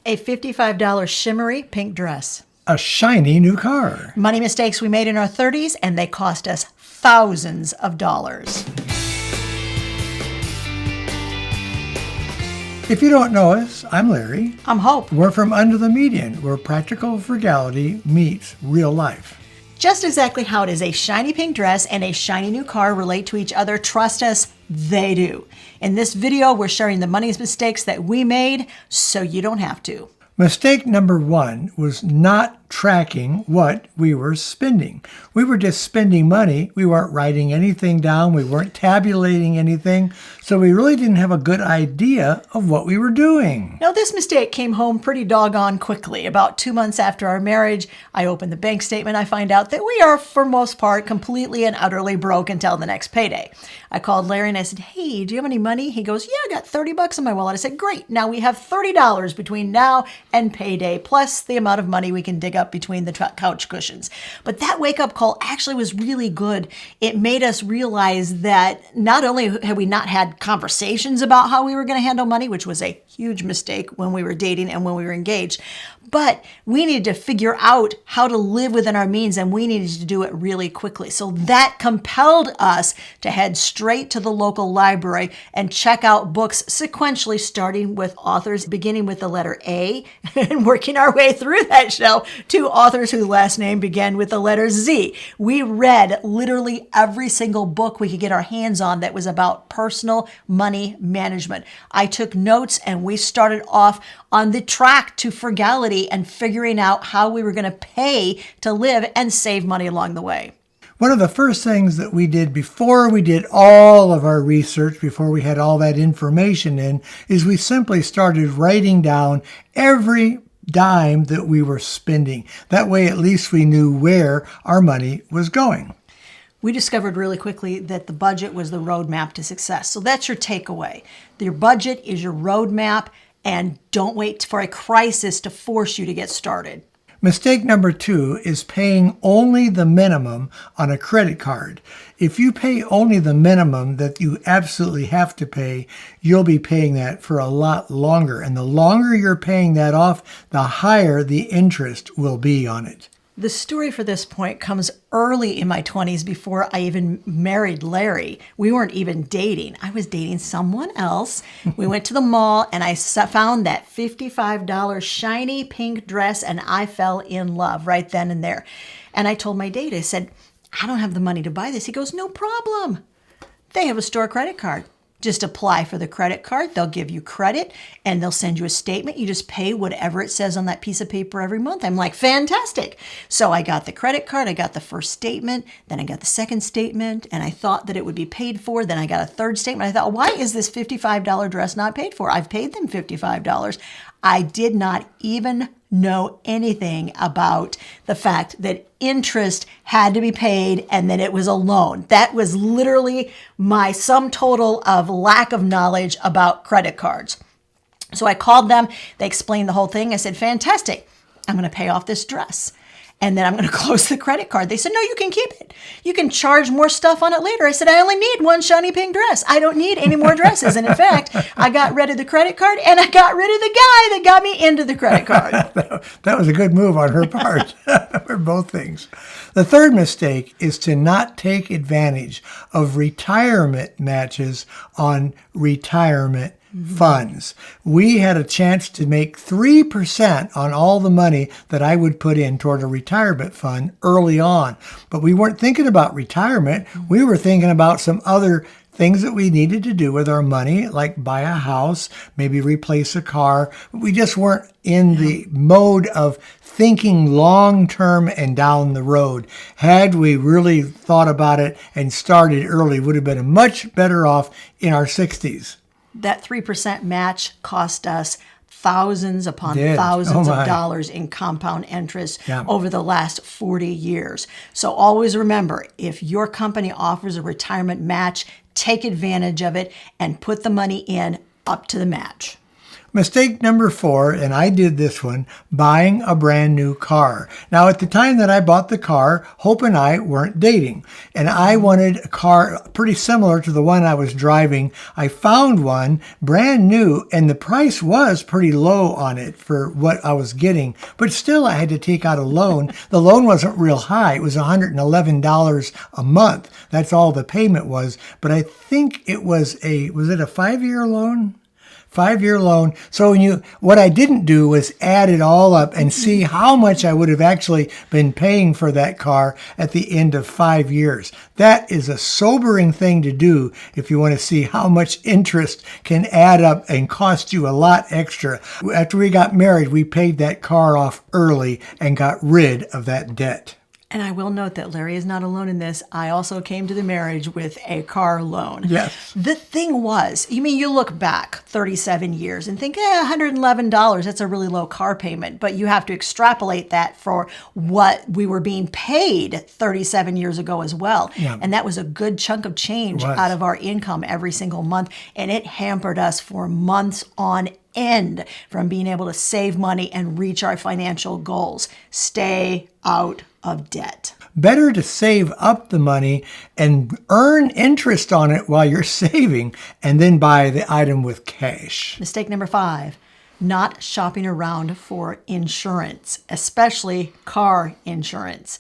A $55 shimmery pink dress. A shiny new car. Money mistakes we made in our 30s, and they cost us thousands of dollars. If you don't know us, I'm Larry. I'm Hope. We're from Under the Median, where practical frugality meets real life. Just exactly how does a shiny pink dress and a shiny new car relate to each other? Trust us, they do. In this video, we're sharing the money mistakes that we made so you don't have to. Mistake number 1 was not tracking what we were spending. We were just spending money. We weren't writing anything down. We weren't tabulating anything. So we really didn't have a good idea of what we were doing. Now, this mistake came home pretty doggone quickly. About 2 months after our marriage, I opened the bank statement. I find out that we are, for most part, completely and utterly broke until the next payday. I called Larry and I said, "Hey, do you have any money?" He goes, "Yeah, I got $30 in my wallet." I said, "Great. Now we have $30 between now and payday, plus the amount of money we can dig up between the couch cushions." But that wake-up call actually was really good. It made us realize that not only had we not had conversations about how we were going to handle money, which was a huge mistake when we were dating and when we were engaged, but we needed to figure out how to live within our means, and we needed to do it really quickly. So that compelled us to head straight to the local library and check out books sequentially, starting with authors beginning with the letter A and working our way through that shelf to authors whose last name began with the letter Z. We read literally every single book we could get our hands on that was about personal money management. I took notes and we started off on the track to frugality and figuring out how we were going to pay to live and save money along the way. One of the first things that we did before we did all of our research, before we had all that information in, is we simply started writing down every dime that we were spending. That way, at least we knew where our money was going. We discovered really quickly that the budget was the roadmap to success. So that's your takeaway. Your budget is your roadmap, and don't wait for a crisis to force you to get started. Mistake number 2 is paying only the minimum on a credit card. If you pay only the minimum that you absolutely have to pay, you'll be paying that for a lot longer. And the longer you're paying that off, the higher the interest will be on it. The story for this point comes early in my 20s before I even married Larry. We weren't even dating. I was dating someone else. We went to the mall and I found that $55 shiny pink dress and I fell in love right then and there. And I told my date, I said, "I don't have the money to buy this." He goes, "No problem. They have a store credit card. Just apply for the credit card. They'll give you credit and they'll send you a statement. You just pay whatever it says on that piece of paper every month." I'm like, fantastic. So I got the credit card. I got the first statement. Then I got the second statement and I thought that it would be paid for. Then I got a third statement. I thought, why is this $55 dress not paid for? I've paid them $55. I did not even know anything about the fact that interest had to be paid and that it was a loan. That was literally my sum total of lack of knowledge about credit cards. So I called them. They explained the whole thing. I said, fantastic. I'm going to pay off this dress. And then I'm going to close the credit card. They said, "No, you can keep it. You can charge more stuff on it later." I said, "I only need one shiny pink dress. I don't need any more dresses." And in fact, I got rid of the credit card and I got rid of the guy that got me into the credit card. That was a good move on her part for both things. The third mistake is to not take advantage of retirement matches on retirement funds. We had a chance to make 3% on all the money that I would put in toward a retirement fund early on. But we weren't thinking about retirement. We were thinking about some other things that we needed to do with our money, like buy a house, maybe replace a car. We just weren't in the mode of thinking long-term and down the road. Had we really thought about it and started early, we would have been much better off in our 60s. That 3% match cost us thousands upon thousands of dollars in compound interest over the last 40 years. So always remember, if your company offers a retirement match, take advantage of it and put the money in up to the match. Mistake number 4, and I did this one, buying a brand new car. Now, at the time that I bought the car, Hope and I weren't dating, and I wanted a car pretty similar to the one I was driving. I found one brand new, and the price was pretty low on it for what I was getting, but still I had to take out a loan. The loan wasn't real high. It was $111 a month. That's all the payment was, but I think it was it a 5-year loan? 5-year loan. So what I didn't do was add it all up and see how much I would have actually been paying for that car at the end of 5 years. That is a sobering thing to do if you want to see how much interest can add up and cost you a lot extra. After we got married, we paid that car off early and got rid of that debt. And I will note that Larry is not alone in this. I also came to the marriage with a car loan. Yes. The thing was, you look back 37 years and think, $111, that's a really low car payment. But you have to extrapolate that for what we were being paid 37 years ago as well. Yeah. And that was a good chunk of change out of our income every single month. And it hampered us for months on end from being able to save money and reach our financial goals. Stay out of debt. Better to save up the money and earn interest on it while you're saving and then buy the item with cash. Mistake number 5, not shopping around for insurance, especially car insurance.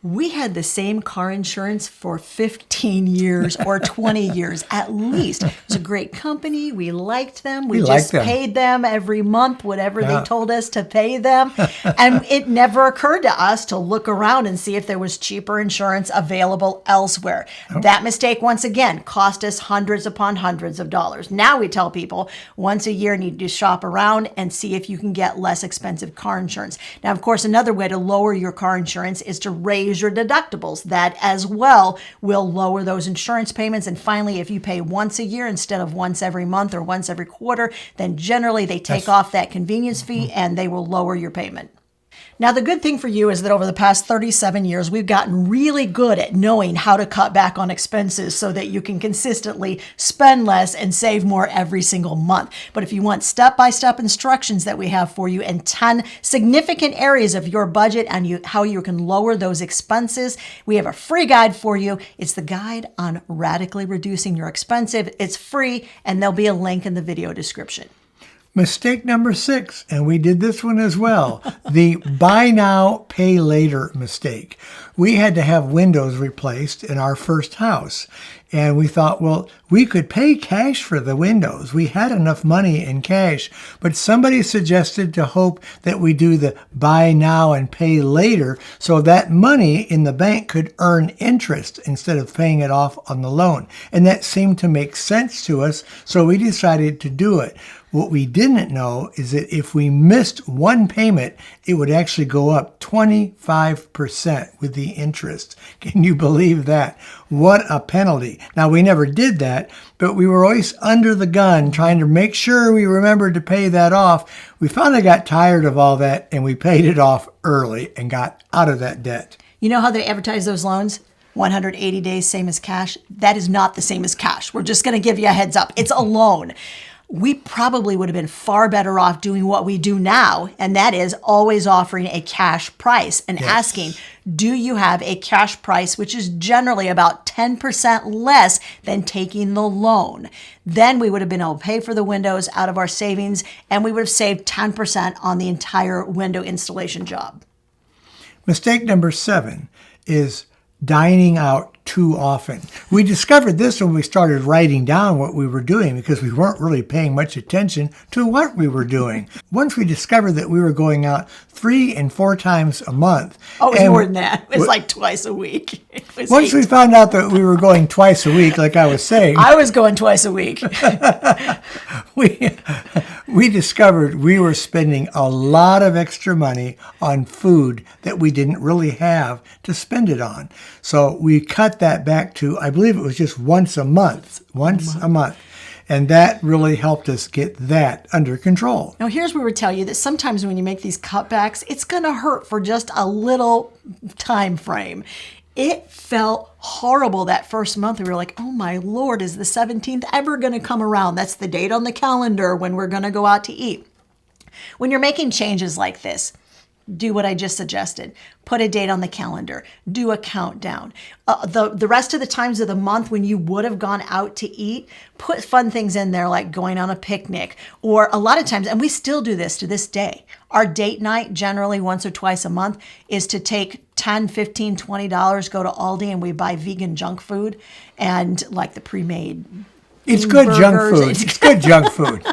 We had the same car insurance for 15 years or 20 years at least. It was a great company. We liked them. We just paid them every month, whatever they told us to pay them. And it never occurred to us to look around and see if there was cheaper insurance available elsewhere. That mistake, once again, cost us hundreds upon hundreds of dollars. Now we tell people once a year need to shop around and see if you can get less expensive car insurance. Now, of course, another way to lower your car insurance is to raise your deductibles. That as well will lower those insurance payments. And finally, if you pay once a year instead of once every month or once every quarter, then generally they take off that convenience fee and they will lower your payment. Now, the good thing for you is that over the past 37 years, we've gotten really good at knowing how to cut back on expenses so that you can consistently spend less and save more every single month. But if you want step-by-step instructions that we have for you and 10 significant areas of your budget and how you can lower those expenses, we have a free guide for you. It's the guide on radically reducing your expenses. It's free, and there'll be a link in the video description. Mistake number 6, and we did this one as well, the buy now, pay later mistake. We had to have windows replaced in our first house, and we thought, well, we could pay cash for the windows. We had enough money in cash, but somebody suggested to Hope that we do the buy now and pay later so that money in the bank could earn interest instead of paying it off on the loan. And that seemed to make sense to us, so we decided to do it. What we didn't know is that if we missed one payment, it would actually go up 25% with the interest. Can you believe that? What a penalty. Now, we never did that, but we were always under the gun trying to make sure we remembered to pay that off. We finally got tired of all that, and we paid it off early and got out of that debt. You know how they advertise those loans? 180 days, same as cash. That is not the same as cash. We're just going to give you a heads up. It's a loan. We probably would have been far better off doing what we do now, and that is always offering a cash price and asking, do you have a cash price, which is generally about 10% less than taking the loan? Then we would have been able to pay for the windows out of our savings, and we would have saved 10% on the entire window installation job. Mistake number 7 is dining out too often. We discovered this when we started writing down what we were doing because we weren't really paying much attention to what we were doing. Once we discovered that we were going out 3 and 4 times a month. Oh, it was more than that. It was like twice a week. Once we found out that we were going twice a week, like I was saying. I was going twice a week. We discovered we were spending a lot of extra money on food that we didn't really have to spend it on. So we cut that back to, I believe it was just once a month. And that really helped us get that under control. Now, here's where we tell you that sometimes when you make these cutbacks, it's going to hurt for just a little time frame. It felt horrible that first month. We were like, oh my Lord, is the 17th ever going to come around? That's the date on the calendar when we're going to go out to eat. When you're making changes like this, do what I just suggested. Put a date on the calendar. Do a countdown. The rest of the times of the month when you would have gone out to eat, put fun things in there like going on a picnic. Or a lot of times, and we still do this to this day, our date night generally once or twice a month is to take $10, $15, $20, go to Aldi and we buy vegan junk food and like the pre-made It's good junk burgers. food. It's good junk food.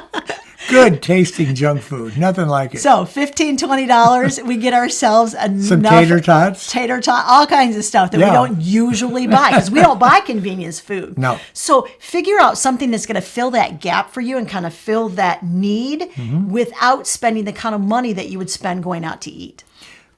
Good tasting junk food. Nothing like it. So $15, $20, we get ourselves Some tater tots. All kinds of stuff that we don't usually buy because we don't buy convenience food. No. So figure out something that's going to fill that gap for you and kind of fill that need without spending the kind of money that you would spend going out to eat.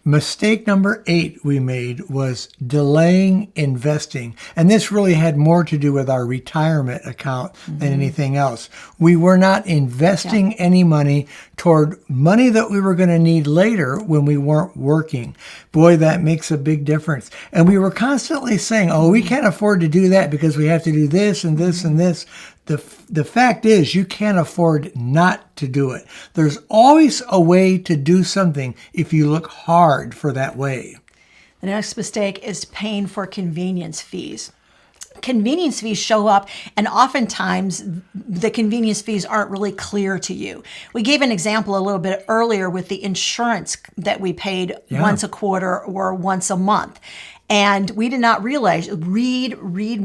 Mistake number 8 we made was delaying investing. And this really had more to do with our retirement account than anything else. We were not investing any money toward money that we were going to need later when we weren't working. Boy, that makes a big difference. And we were constantly saying, oh, we can't afford to do that because we have to do this and this and this. The fact is, you can't afford not to do it. There's always a way to do something if you look hard for that way. The next mistake is paying for convenience fees. Convenience fees show up, and oftentimes the convenience fees aren't really clear to you. We gave an example a little bit earlier with the insurance that we paid once a quarter or once a month. And we did not realize, read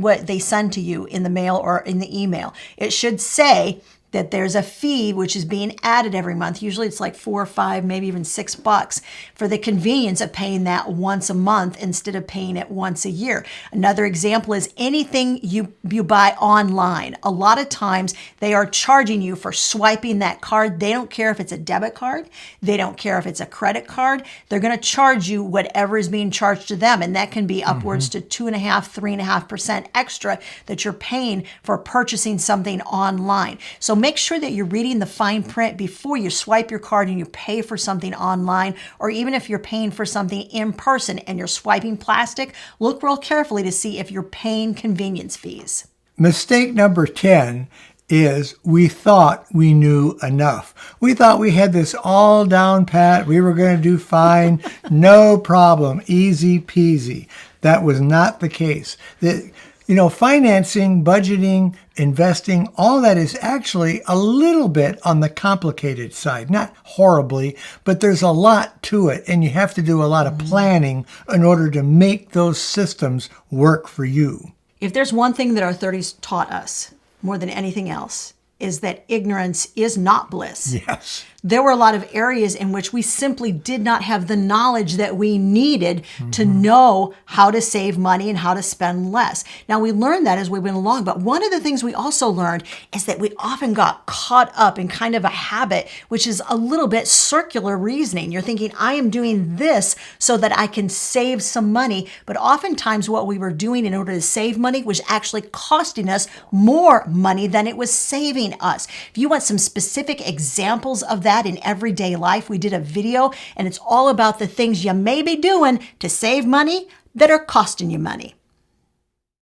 what they send to you in the mail or in the email. It should say that there's a fee which is being added every month. Usually it's like $4 or $5, maybe even $6 for the convenience of paying that once a month instead of paying it once a year. Another example is anything you buy online. A lot of times they are charging you for swiping that card. They don't care if it's a debit card. They don't care if it's a credit card. They're going to charge you whatever is being charged to them. And that can be upwards to 2.5%, 3.5% extra that you're paying for purchasing something online. So make sure that you're reading the fine print before you swipe your card and you pay for something online, or even if you're paying for something in person and you're swiping plastic, look real carefully to see if you're paying convenience fees. Mistake number 10 is we thought we knew enough. We thought we had this all down pat. We were going to do fine. No problem. Easy peasy. That was not the case. Financing, budgeting, investing, all that is actually a little bit on the complicated side. Not horribly, but there's a lot to it. And you have to do a lot of planning in order to make those systems work for you. If there's one thing that our 30s taught us more than anything else, is that ignorance is not bliss. Yes. There were a lot of areas in which we simply did not have the knowledge that we needed to know how to save money and how to spend less. Now, we learned that as we went along, but one of the things we also learned is that we often got caught up in kind of a habit, which is a little bit circular reasoning. You're thinking, I am doing this so that I can save some money, but oftentimes what we were doing in order to save money was actually costing us more money than it was saving us. If you want some specific examples of that in everyday life, we did a video and it's all about the things you may be doing to save money that are costing you money.